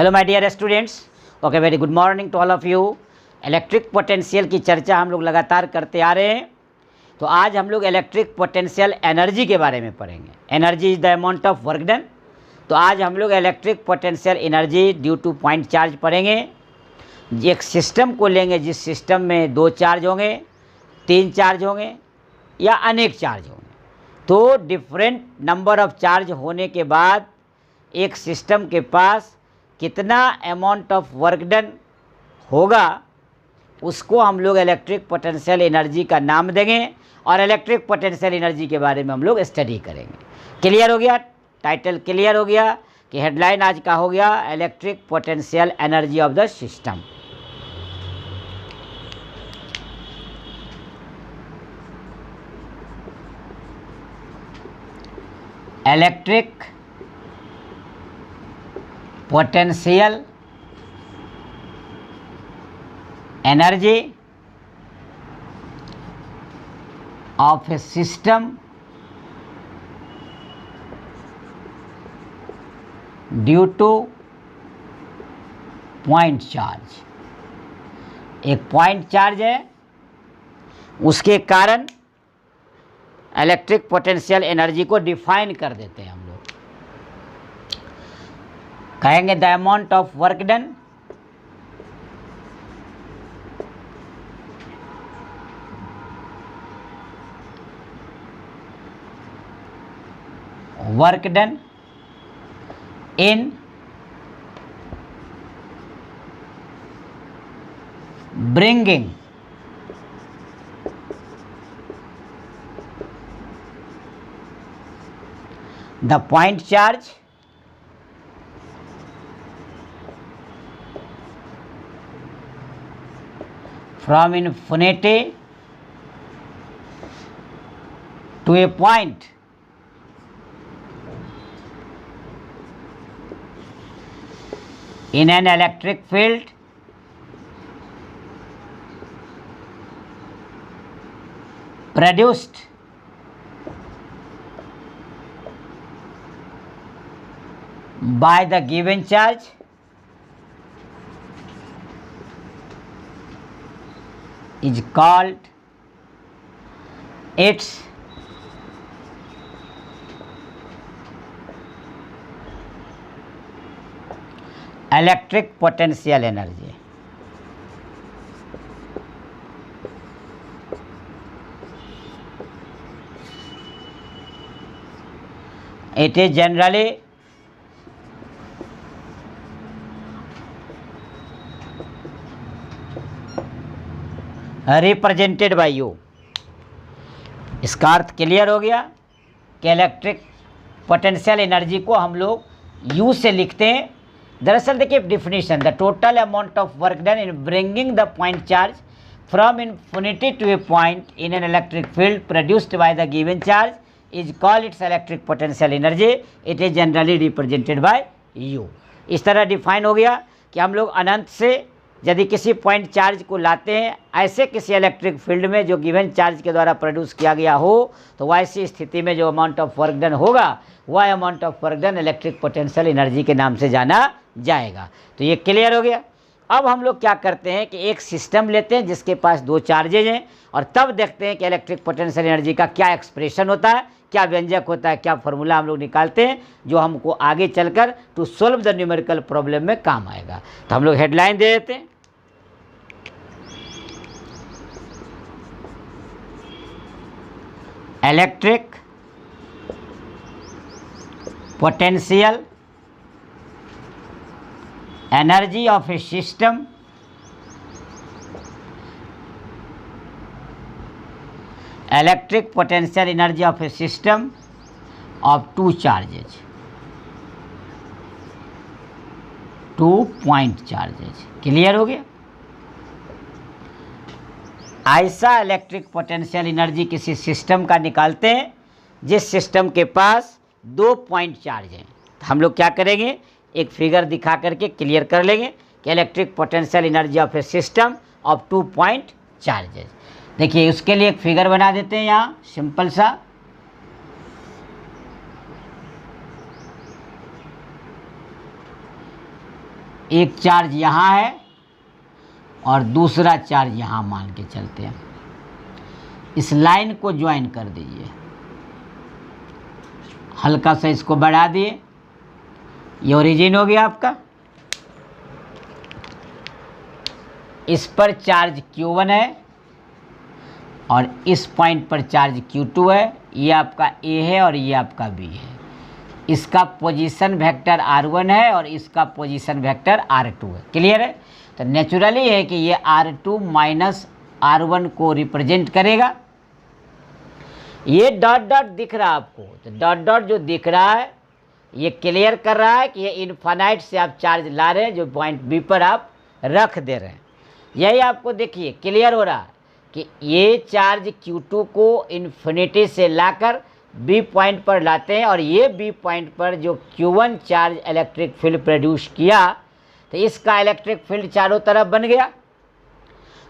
Hello my dear students, okay very good morning to all of you. Electric potential की चर्चा हम लोग लगातार करते आ रहे हैं। तो आज हम लोग इलेक्ट्रिक पोटेंशियल एनर्जी के बारे में पढ़ेंगे। Energy is the amount of work done. तो आज हम लोग electric potential energy due two point charge पढ़ेंगे। एक सिस्टम को लेंगे जिस सिस्टम में 2 चार्ज होंगे, 3 चार्ज होंगे या अनेक चार्ज होंगे। तो डिफरेंट नंबर ऑफ चार्ज होने के बाद एक सिस्टम के पास कितना अमाउंट ऑफ वर्क डन होगा, उसको हम लोग इलेक्ट्रिक पोटेंशियल एनर्जी का नाम देंगे और इलेक्ट्रिक पोटेंशियल एनर्जी के बारे में हम लोग स्टडी करेंगे। क्लियर हो गया? टाइटल क्लियर हो गया कि हेडलाइन आज का हो गया electric potential energy of the system. Electric potential energy of A system due two point charge. एक पॉइंट चार्ज है, उसके कारण इलेक्ट्रिक पोटेंशियल एनर्जी को डिफाइन कर देते हैं हम लोग। कहेंगे the amount of work done in bringing the point charge from infinity to a point in an electric field produced by the given charge is called its electric potential energy. It is generally represented by U। इसका अर्थ clear हो गया कि electric potential energy को हम लोग U से लिखते हैं। दरअसल देखिए definition, the total amount of work done in bringing the point charge from infinity to a point in an electric field produced by the given charge is called its electric potential energy. It is generally represented by U. इस तरह define हो गया कि हम लोग अनंत से यदि किसी पॉइंट चार्ज को लाते हैं ऐसे किसी इलेक्ट्रिक फील्ड में जो गिवन चार्ज के द्वारा प्रोड्यूस किया गया हो, तो वैसी स्थिति में जो अमाउंट ऑफ वर्क डन होगा वह amount of work done electric potential energy के नाम से जाना जाएगा। तो ये क्लियर हो गया। अब हम लोग क्या करते हैं कि एक सिस्टम लेते हैं जिसके पास 2 चार्जेज हैं और तब देखते हैं कि इलेक्ट्रिक पोटेंशियल एनर्जी का क्या एक्सप्रेशन होता है, क्या व्यंजक होता है, क्या फॉर्मूला हम लोग निकालते हैं जो हमको आगे चलकर to solve the numerical problem में काम आएगा। तो हम लोग हेडलाइन दे देते हैं, electric potential energy of A system electric potential energy of A system of 2 charges, 2 point charges. Clear हो गया? ऐसा इलेक्ट्रिक पोटेंशियल एनर्जी किसी सिस्टम का निकालते हैं जिस सिस्टम के पास 2 पॉइंट चार्ज हैं। तो हम लोग क्या करेंगे, एक फिगर दिखा करके क्लियर कर लेंगे कि electric potential energy of A system of 2 point charges. देखिए उसके लिए एक फिगर बना देते हैं यहाँ सिंपल सा। एक चार्ज यहाँ है और दूसरा चार्ज यहाँ मान के चलते हैं। इस लाइन को ज्वाइन कर दीजिए, हल्का सा इसको बढ़ा दिए, ये ओरिजिन हो गया आपका। इस पर चार्ज Q1 है और इस पॉइंट पर चार्ज Q2 है। ये आपका A है और ये आपका B है। इसका पोजीशन वेक्टर R1 है और इसका पोजीशन वेक्टर R2 है। क्लियर है? तो नेचुरली है कि ये R2 माइनस R1 को रिप्रेजेंट करेगा। ये डॉट डॉट दिख रहा है आपको, तो डॉट डॉट जो दिख रहा है ये क्लियर कर रहा है कि ये इनफाइनाइट से आप चार्ज ला रहे हैं, जो पॉइंट बी पर आप रख दे रहे हैं। यही आपको देखिए क्लियर हो रहा है कि ये चार्ज Q2 को इन्फिनिटी से लाकर बी पॉइंट पर लाते हैं और ये बी पॉइंट पर जो Q1 charge electric field produce किया, तो इसका इलेक्ट्रिक फील्ड चारों तरफ बन गया।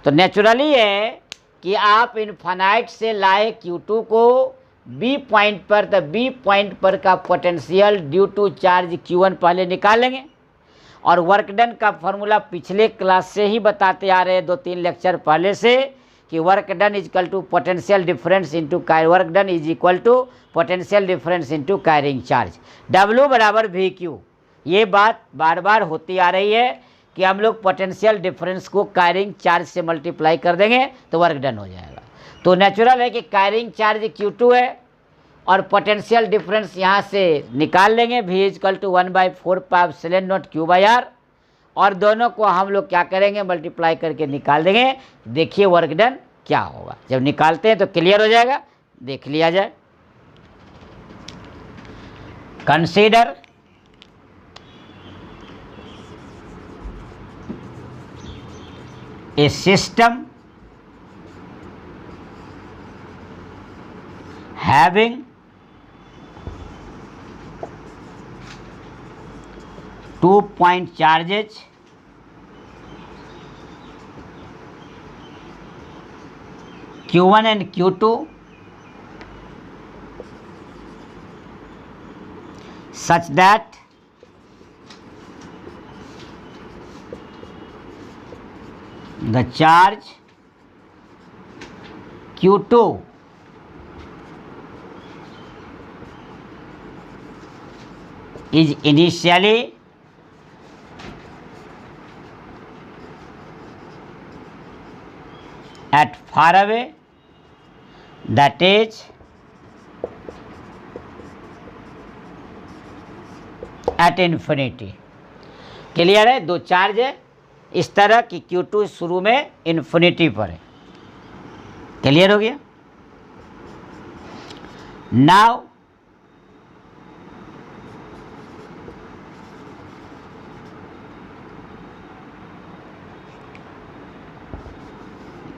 तो नेचुरली है कि आप इनफाइनाइट से लाए Q2 को बी पॉइंट पर, तो बी पॉइंट पर का potential due to charge Q1 पहले निकालेंगे। और वर्क डन का फॉर्मूला पिछले क्लास से ही बताते आ रहे हैं, 2-3 लेक्चर पहले से, कि work done is equal to potential difference into work done is equal to potential difference into carrying charge, W बराबर VQ। ये बात बार बार होती आ रही है कि हम लोग पोटेंशियल डिफरेंस को कैरिंग चार्ज से मल्टीप्लाई कर देंगे तो वर्क डन हो जाएगा। तो नेचुरल है कि कैरिंग चार्ज Q2 है और पोटेंशियल डिफरेंस यहाँ से निकाल लेंगे, V इक्वल टू 1/4πε0 Q/R, और दोनों को हम लोग क्या करेंगे, मल्टीप्लाई करके निकाल देंगे। देखिए वर्क डन क्या होगा। जब निकालते हैं तो क्लियर हो जाएगा, देख लिया जाए। Consider a system having two-point charges Q1 and Q2 such that the charge Q2 is initially at far away, that is at infinity। Clear है? दो चार्ज है इस तरह की, Q2 शुरू में इन्फिनिटी पर है। क्लियर हो गया? Now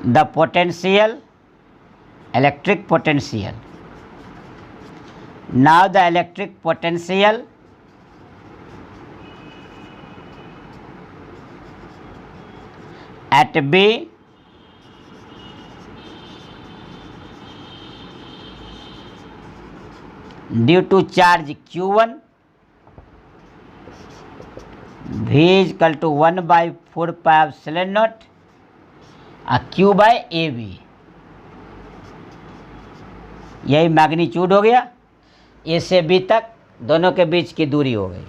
the potential, electric potential, now the electric potential at B due to charge Q1, V is equal to 1/4πε0 Q/AB। यही मैग्नीट्यूड हो गया। A से B तक दोनों के बीच की दूरी हो गई।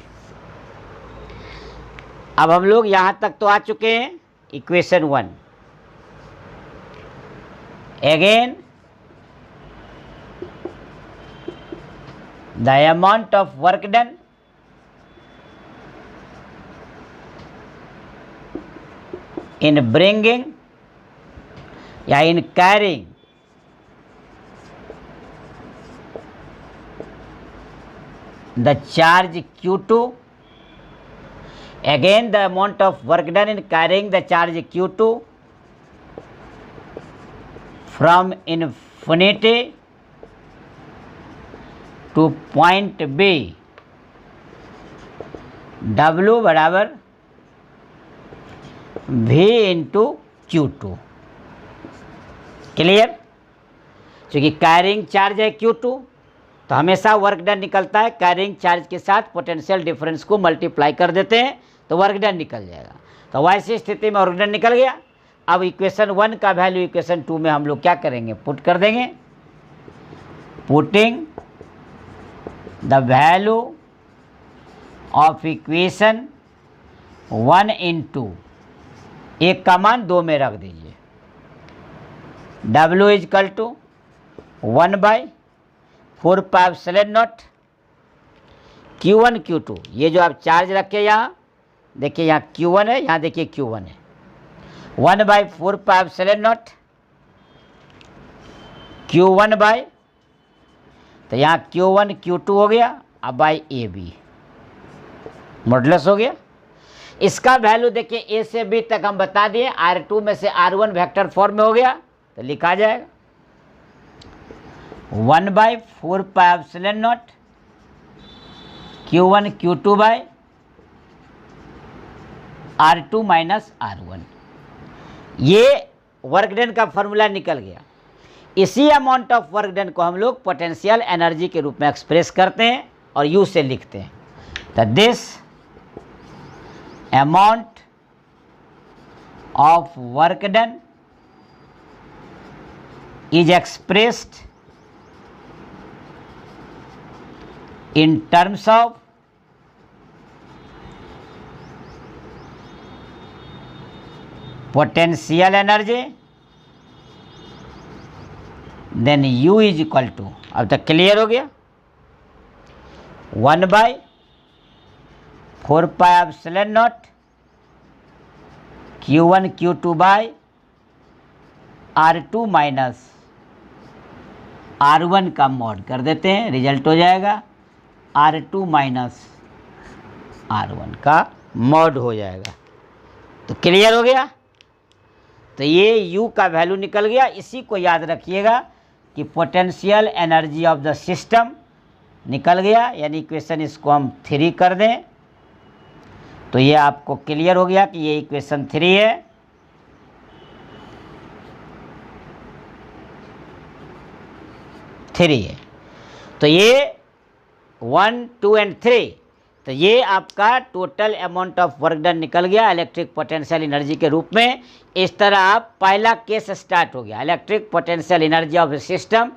अब हम लोग यहाँ तक तो आ चुके हैं। Equation 1 again, the amount of work done in bringing या in carrying the charge Q2, again the amount of work done in carrying the charge Q2 from infinity to point B, W बराबर V into Q2। Clear? क्योंकि carrying charge है Q2, तो हमेशा work done निकलता है carrying charge के साथ potential difference को मल्टीप्लाई कर देते हैं, तो वर्क डन निकल जाएगा। तो वैसी स्थिति में वर्क डन निकल गया। अब इक्वेशन 1 का वैल्यू इक्वेशन 2 में हम लोग क्या करेंगे, पुट कर देंगे। Putting the value of equation 1 into एक का मान 2 में रख दीजिए। W is equal to 1/4πε0 Q1 Q2, ये जो आप चार्ज रखे यहाँ देखिए, यहाँ Q1 है, यहाँ देखिए Q1 है, 1/4πε0 Q1 बाय, तो यहाँ Q1 Q2 हो गया, अब बाई AB मॉडुलस हो गया। इसका वैल्यू देखिए ए से बी तक हम बता दिए, R2 में से R1 वेक्टर फॉर्म में हो गया, तो लिखा जाएगा 1/4πε0 Q1 Q2 by R2 minus R1। ये वर्क डन का फॉर्मूला निकल गया। इसी अमाउंट ऑफ वर्क डन को हम लोग पोटेंशियल एनर्जी के रूप में एक्सप्रेस करते हैं और यू से लिखते हैं। तो this amount of work done is expressed in terms of potential energy, then U is equal to, अब तक क्लियर हो गया, 1/4πε0 Q1 Q2 by R2 minus R1 का मॉड कर देते हैं, रिजल्ट हो जाएगा R2 माइनस R1 का मॉड हो जाएगा। तो क्लियर हो गया। तो ये U का वैल्यू निकल गया। इसी को याद रखिएगा कि potential energy of the system निकल गया, यानी इक्वेशन इसको हम 3 कर दें तो ये आपको क्लियर हो गया कि ये इक्वेशन 3 है। तो ये 1, 2 एंड 3, तो ये आपका total amount of work done निकल गया इलेक्ट्रिक पोटेंशियल एनर्जी के रूप में। इस तरह आप पहला केस स्टार्ट हो गया, electric potential energy of A system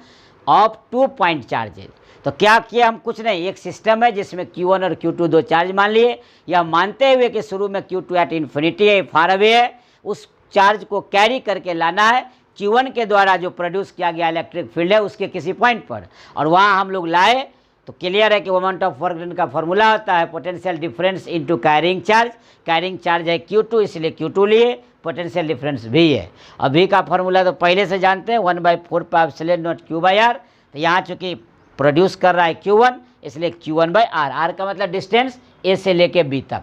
of 2 point charges. तो क्या किया हम, कुछ नहीं, एक सिस्टम है जिसमें Q1 और Q2 दो चार्ज मान लिए, या मानते हुए कि शुरू में Q2 एट इन्फिनिटी है, फार अवे है, उस चार्ज को कैरी करके लाना है Q1 के द्वारा जो प्रोड्यूस किया गया इलेक्ट्रिक फील्ड है उसके किसी पॉइंट पर, और वहाँ हम लोग लाए। तो क्लियर है कि अमाउंट ऑफ वर्क डन का फॉर्मूला होता है potential difference into carrying charge. Carrying charge है Q2, इसलिए Q2 लिए, पोटेंशियल डिफरेंस भी है। अभी का फॉर्मूला तो पहले से जानते हैं, 1/4πε0 Q/R। तो यहाँ चूँकि प्रोड्यूस कर रहा है Q1, इसलिए Q1/R। R का मतलब डिस्टेंस A से लेके B तक।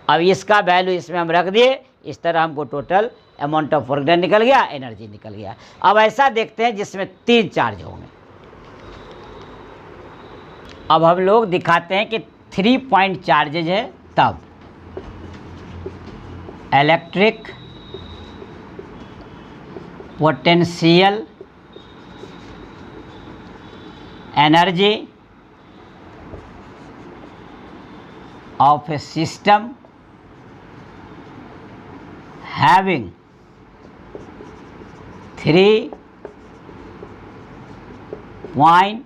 अब इसका वैल्यू इसमें हम रख दिए, इस तरह हमको total amount of work done निकल गया, एनर्जी निकल गया। अब ऐसा देखते हैं जिसमें 3 चार्ज होंगे। अब हम लोग दिखाते हैं कि 3 पॉइंट चार्जेज है, तब electric potential energy of a system having 3 point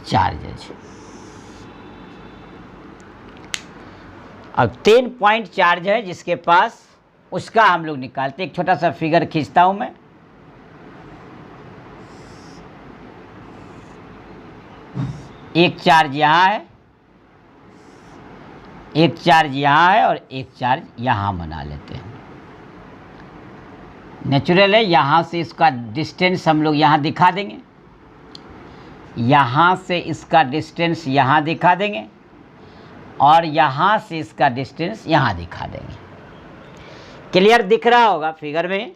charges। अब 3 पॉइंट चार्ज है जिसके पास, उसका हम लोग निकालते। एक छोटा सा फिगर खींचता हूं मैं। एक चार्ज यहाँ है, एक चार्ज यहाँ है और एक चार्ज यहाँ बना लेते हैं। नेचुरल है, यहाँ से इसका डिस्टेंस हम लोग यहाँ दिखा देंगे, यहाँ से इसका डिस्टेंस यहाँ दिखा देंगे, और यहाँ से इसका डिस्टेंस यहाँ दिखा देंगे। क्लियर दिख रहा होगा फिगर में।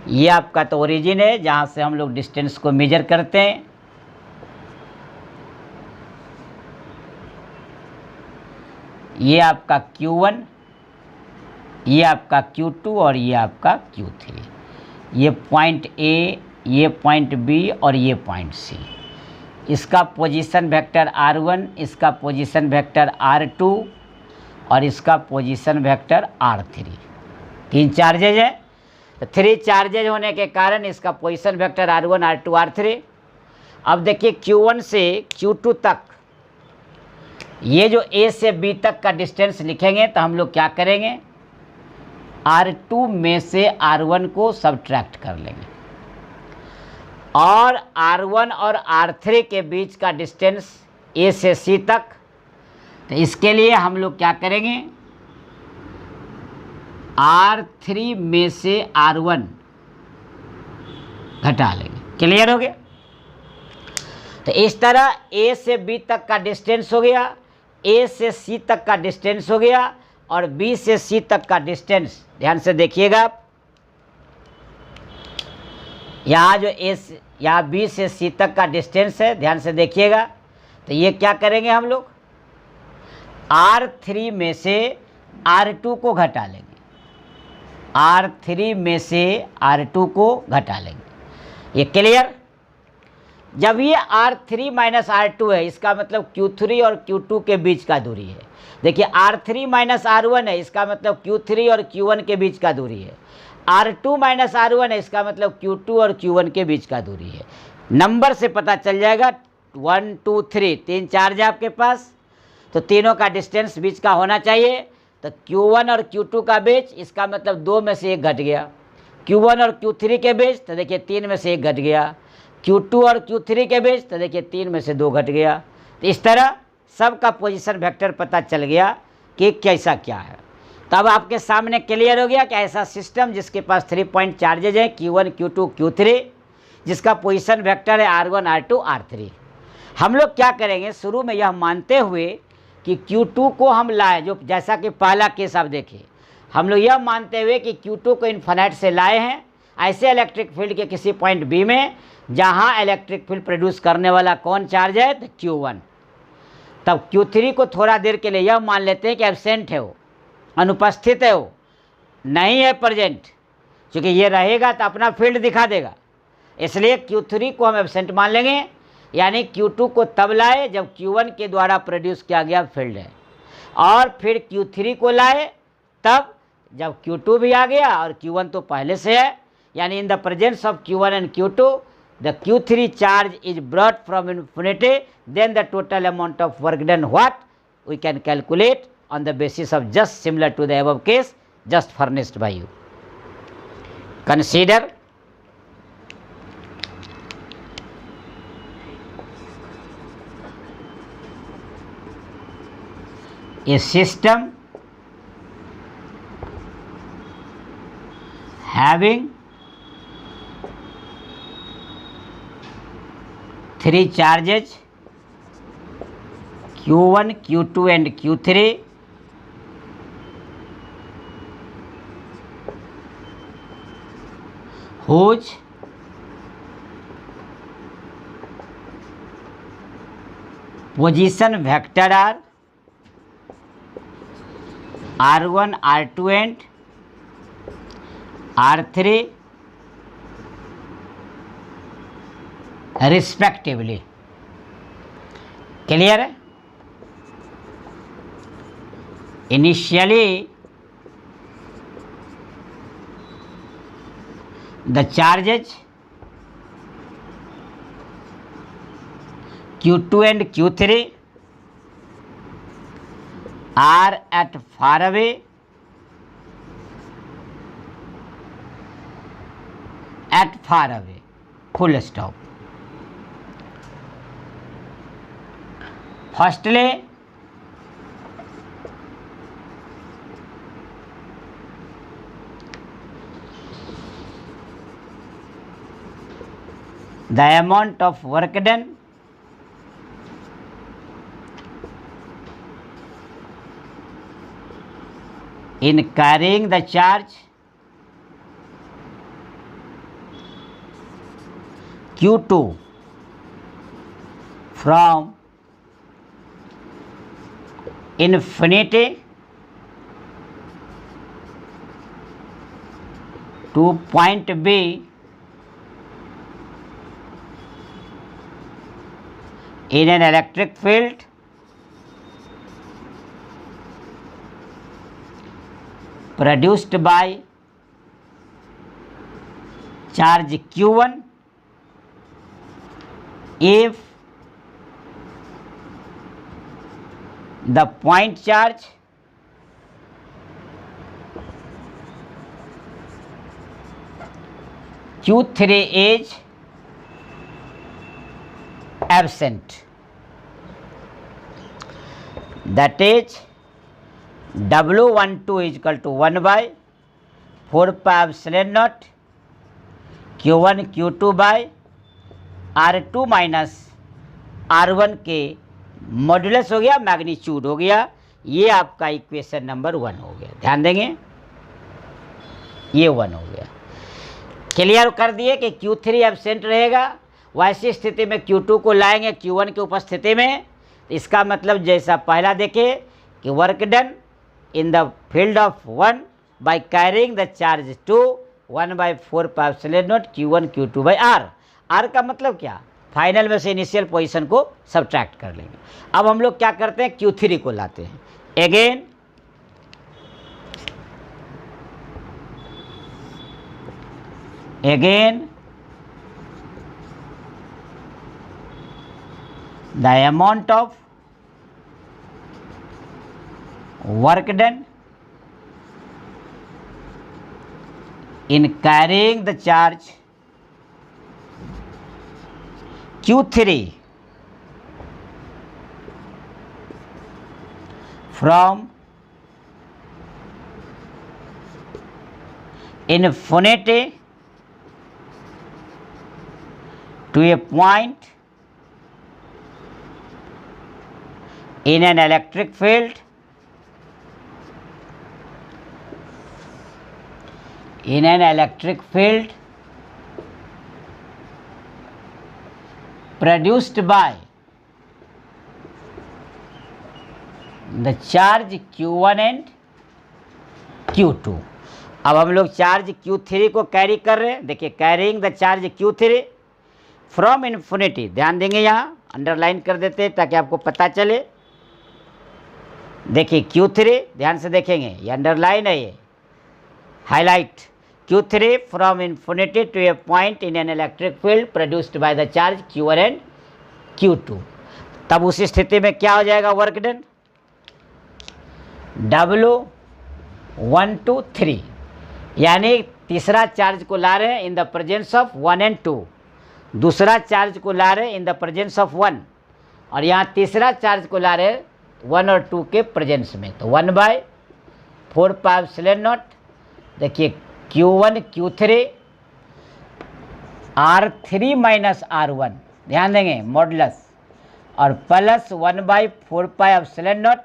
ये आपका तो ओरिजिन है जहाँ से हम लोग डिस्टेंस को मेजर करते हैं। ये आपका Q1, ये आपका Q2 और ये आपका Q3। ये पॉइंट A, ये पॉइंट B और ये पॉइंट C। इसका पोजीशन वेक्टर R1, इसका पोजीशन वेक्टर R2 और इसका पोजीशन वेक्टर R3। 3 चार्जेज है, तो 3 चार्जेज होने के कारण इसका position vector R1, R2, R3। अब देखिए Q1 से Q2 तक ये जो A से B तक का डिस्टेंस लिखेंगे तो हम लोग क्या करेंगे, R2 में से R1 को सब्ट्रैक्ट कर लेंगे और R1 और R3 के बीच का डिस्टेंस A से C तक, तो इसके लिए हम लोग क्या करेंगे, R3 में से R1 घटा लेंगे। क्लियर हो गया? तो इस तरह A से B तक का डिस्टेंस हो गया, A से C तक का डिस्टेंस हो गया और B से C तक का डिस्टेंस, ध्यान से देखिएगा आप, यहाँ जो यहाँ B से C तक का डिस्टेंस है, ध्यान से देखिएगा। तो ये क्या करेंगे हम लोग, R3 में से R2 को घटा लेंगे, R3 में से R2 को घटा लेंगे। ये क्लियर? जब ये R3 माइनस R2 है, इसका मतलब Q3 और Q2 के बीच का दूरी है। देखिए R3 माइनस R1 है, इसका मतलब Q3 और Q1 के बीच का दूरी है। R2 माइनस R1 है, इसका मतलब Q2 और Q1 के बीच का दूरी है। नंबर से पता चल जाएगा, 1 2 3 3 चार्ज है आपके पास, तो तीनों का डिस्टेंस बीच का होना चाहिए। तो Q1 और Q2 का बीच, इसका मतलब 2 में से 1 घट गया। Q1 और Q3 के बीच, तो देखिए 3 में से 1 घट गया। Q2 और Q3 के बीच, तो देखिए 3 में से 2 घट गया। तो इस तरह सबका पोजीशन वेक्टर पता चल गया कि कैसा क्या है। तब आपके सामने क्लियर हो गया कि ऐसा सिस्टम जिसके पास 3 पॉइंट चार्जेज है, Q1, Q2, Q3, जिसका पोजीशन वेक्टर है R1, R2, R3। हम लोग क्या करेंगे, शुरू में यह मानते हुए कि Q2 को हम लाए, जो जैसा कि पहला केस आप देखिए, हम लोग यह मानते हुए कि Q2 को इन्फिनिट से लाए हैं ऐसे इलेक्ट्रिक फील्ड के किसी पॉइंट B में जहां इलेक्ट्रिक फील्ड प्रोड्यूस करने वाला कौन चार्ज है, तो Q1। तब Q3 को थोड़ा देर के लिए यह मान लेते हैं कि एब्सेंट है, वो अनुपस्थित है, वो नहीं है प्रेजेंट, क्योंकि ये रहेगा तो अपना फील्ड दिखा देगा, इसलिए Q3 को हम एब्सेंट मान लेंगे। यानी Q2 को तब लाए जब Q1 के द्वारा प्रोड्यूस किया गया फील्ड है, और फिर Q3 को लाए तब जब Q2 भी आ गया और Q1 तो पहले से है। यानी in the presence of Q1 and Q2 the Q3 charge is brought from infinity, then the total amount of work done what we can calculate on the basis of just similar to the above case just furnished by you. Consider a system having 3 charges Q1, Q2 and Q3 whose position vector are R1, R2 and R3 respectively. Clear है? Initially the charges Q2 and Q3 are at far away full stop. Firstly, the amount of work done in carrying the charge Q2 from infinity to point B in an electric field produced by charge q1 if the point charge q3 is absent, that is W12 is equal to 1 by 4 pi epsilon naught Q1 Q2 by R2 minus R1 के modulus हो गया, magnitude हो गया। ये आपका equation number 1 हो गया, ध्यान देंगे ये 1 हो गया। क्लियर कर दिए कि Q3 एब्सेंट रहेगा, वैसी स्थिति में Q2 को लाएंगे Q1 की उपस्थिति में। इसका मतलब जैसा पहला देखे कि work done in the field of 1 by carrying the charge 2 1 by 4 pi epsilon naught Q1 Q2 by R। R का मतलब क्या, फाइनल में से इनिशियल पोजीशन को सब्ट्रैक्ट कर लेंगे। अब हम लोग क्या करते हैं, Q3 को लाते हैं। Again the amount of work done in carrying the charge Q3 from infinity to a point in an electric field produced by the charge Q1 and Q2। अब हम लोग चार्ज Q3 को कैरी कर रहे हैं। देखिए carrying the charge Q3 from infinity, ध्यान देंगे यहाँ अंडरलाइन कर देते हैं ताकि आपको पता चले। देखिए Q3 ध्यान से देखेंगे, ये अंडरलाइन है, ये highlight. Q3 from infinity to a point in an electric field produced by the charge Q1 and Q2। तब उस स्थिति में क्या हो जाएगा, वर्क डन W123, यानी तीसरा चार्ज को ला रहे हैं in the presence of 1 and 2, दूसरा चार्ज को ला रहे हैं इन द प्रेजेंस ऑफ 1, और यहाँ तीसरा चार्ज को ला रहे हैं 1 और 2 के प्रेजेंस में। तो 1 बाय 4 पाई एप्सिलॉन नॉट, देखिए Q1 Q3 R3 minus R1, ध्यान देंगे मॉडुलस, और plus 1 by 4 pi epsilon naught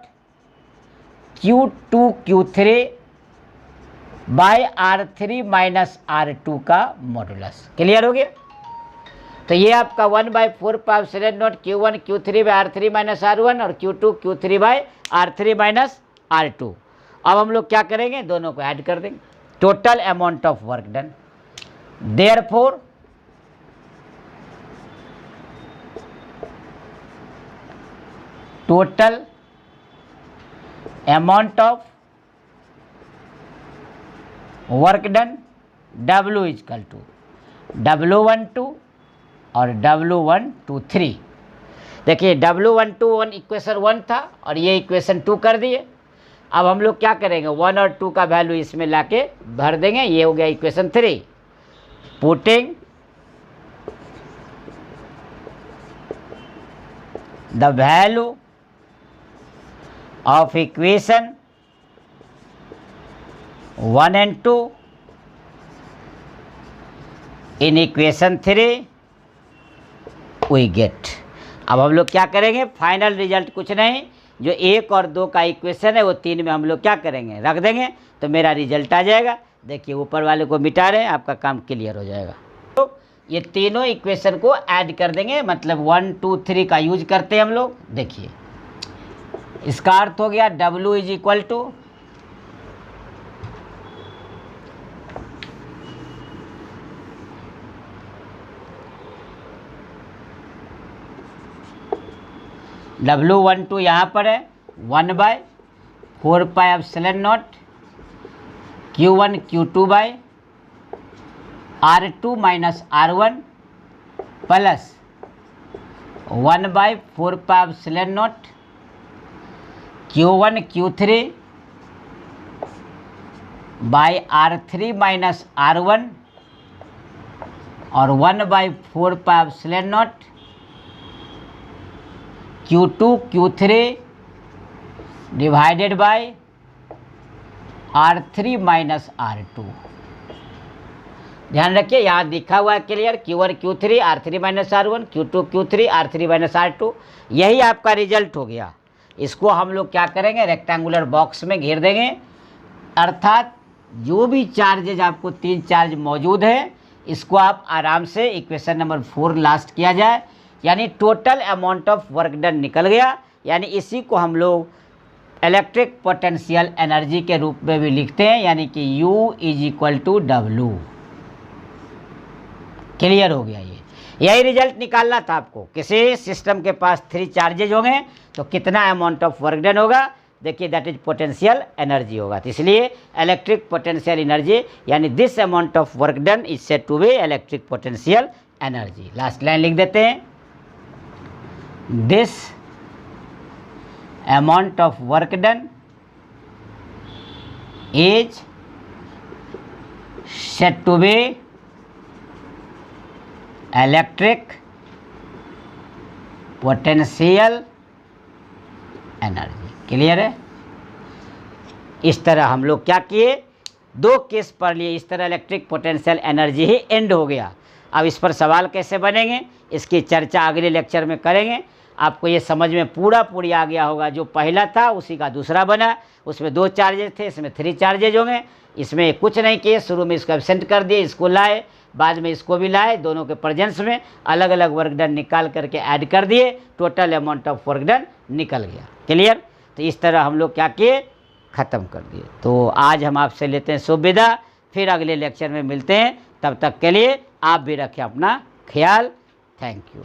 Q2 Q3 by R3 minus R2 का मॉडुलस। क्लियर हो गया। तो ये आपका 1 by 4 pi epsilon naught Q1 Q3 by R3 minus R1 और Q2 Q3 by R3 minus R2। अब हम लोग क्या करेंगे, दोनों को ऐड कर देंगे, total amount of work done. Therefore total amount of work done W is equal to W12 और W123। देखिए W121 इक्वेशन 1 था और ये इक्वेशन 2 कर दिए। अब हम लोग क्या करेंगे, 1 और 2 का वैल्यू इसमें लाके भर देंगे, ये हो गया equation 3। Putting the value of equation 1 and 2 in equation 3 we get. अब हम लोग क्या करेंगे, फाइनल रिजल्ट कुछ नहीं, जो 1 और 2 का इक्वेशन है वो 3 में हम लोग क्या करेंगे, रख देंगे, तो मेरा रिजल्ट आ जाएगा। देखिए ऊपर वाले को मिटा रहे हैं, आपका काम क्लियर हो जाएगा। तो ये तीनों इक्वेशन को ऐड कर देंगे, मतलब 1 2 3 का यूज करते हैं हम लोग। देखिए इसका अर्थ हो गया W is equal to W12 यहाँ पर है 1/4πε0 Q1 Q2 by R2 minus R1 plus 1/4πε0 Q1 Q3 by R3 minus R1 और 1/4πε0 Q2 Q3 divided by R3 minus R2। ध्यान रखिए यहाँ लिखा हुआ है clear, Q1 Q3 R3 minus R1, Q2 Q3 R3 minus R2, यही आपका result हो गया। इसको हम लोग क्या करेंगे, रेक्टेंगुलर बॉक्स में घेर देंगे, अर्थात जो भी चार्जेज आपको 3 चार्ज मौजूद है इसको आप आराम से इक्वेशन नंबर 4 लास्ट किया जाए, यानी total amount of work done निकल गया। यानी इसी को हम लोग इलेक्ट्रिक पोटेंशियल एनर्जी के रूप में भी लिखते हैं, यानी कि U = W। क्लियर हो गया। यही रिजल्ट निकालना था आपको। किसी सिस्टम के पास 3 चार्जेज होंगे तो कितना अमाउंट ऑफ वर्क डन होगा, देखिए दैट इज पोटेंशियल एनर्जी होगा। तो इसलिए इलेक्ट्रिक पोटेंशियल एनर्जी यानी this amount of work done is said to be electric potential energy. Last line लिख देते हैं, this amount of work done is said to be electric potential energy. Clear है। इस तरह हम लोग क्या किए, 2 केस पढ़ लिए, इस तरह electric potential energy he and हो गया। अब इस पर सवाल कैसे बनेंगे इसकी चर्चा अगले लेक्चर में करेंगे। आपको ये समझ में पूरी आ गया होगा, जो पहला था उसी का दूसरा बना, उसमें 2 चार्जेज थे, इसमें 3 चार्जेज होंगे। इसमें कुछ नहीं किए, शुरू में इसको एब्सेंट कर दिए, इसको लाए, बाद में इसको भी लाए, दोनों के प्रेजेंस में अलग अलग वर्क डन निकाल करके ऐड कर दिए, total amount of work done निकल गया। क्लियर। तो इस तरह हम लोग क्या किए, ख़त्म कर दिए। तो आज हम आपसे लेते हैं शुभ विदा, फिर अगले लेक्चर में मिलते हैं। तब तक के लिए आप भी रखें अपना ख्याल। Thank you.